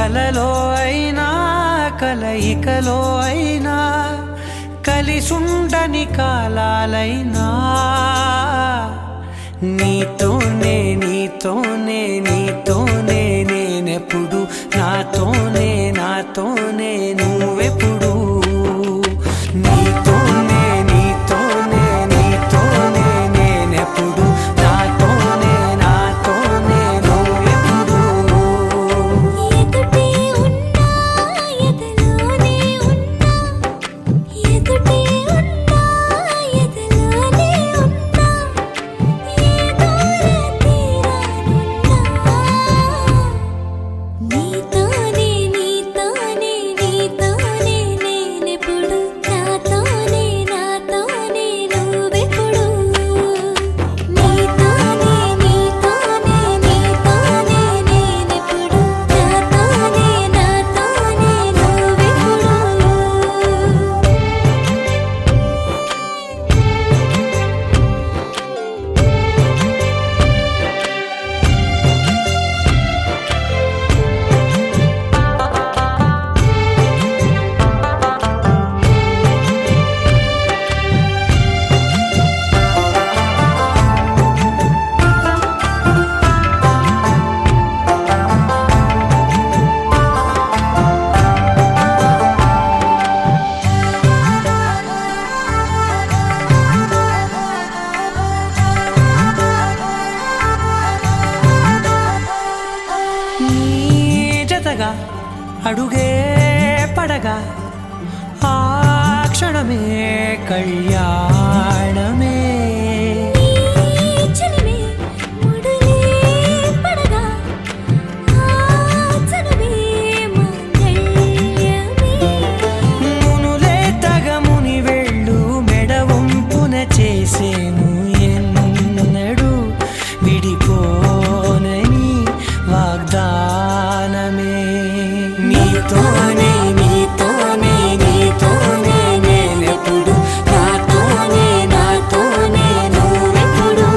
కలలో అయినా కలయికలో అయినా కలిసుండని కాలాలైనా నీతోనే నీతోనే నీతోనే నేనెప్పుడు నాతోనే నాతోనే నువ్వెప్పుడు నీతోనే నీతోనే నీతోనే నేనెప్పుడు నాతోనే నాతోనే నువ్వెప్పుడు ఎదుటే ఉన్నా ఎదలోనే ఉన్నా ఎదుటే ఉన్నా ఎదలోనే ఉన్నా ఏ దూర తీరానున్నా నీతోనే నీతోనే నీతోనే నేనెప్పుడు నాతోనే నాతోనే నువ్వెప్పుడు నీతోనే నీతోనే నీతోనే నేనెప్పుడు నాతోనే నాతోనే నువ్వెప్పుడు నీ జతగా అడుగే పడగా ఆ క్షణమే కళ్యాణమే చలిమే ముడులే పడగా ఆచనమే మంగళ్యమే మునులే తగముని వెళ్ళు మెడవంపున చేసేను ఎన్నడు విడిపోనని వాగ్దానమే నీతోనే నీతోనే నీతోనే నేనెప్పుడు నాతోనే నాతోనే నువ్వెప్పుడు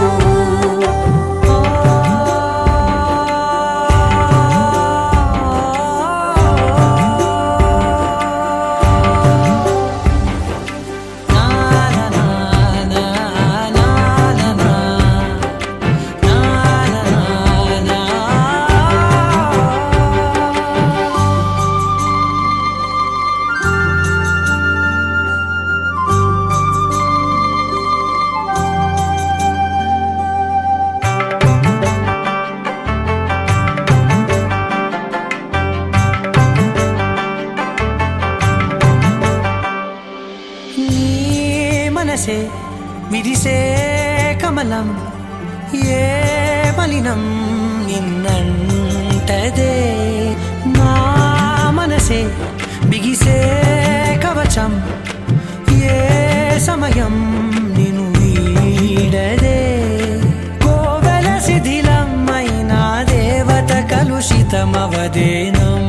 నీ మనసే విరిసే కమలం ఏ మలినం నిన్నంటదే నా మనసే బిగిసే కవచం ఏ సమయం నిన్ను వీడదే కోవెల శిథిలం అయినా దేవత కలుషితమవదేనం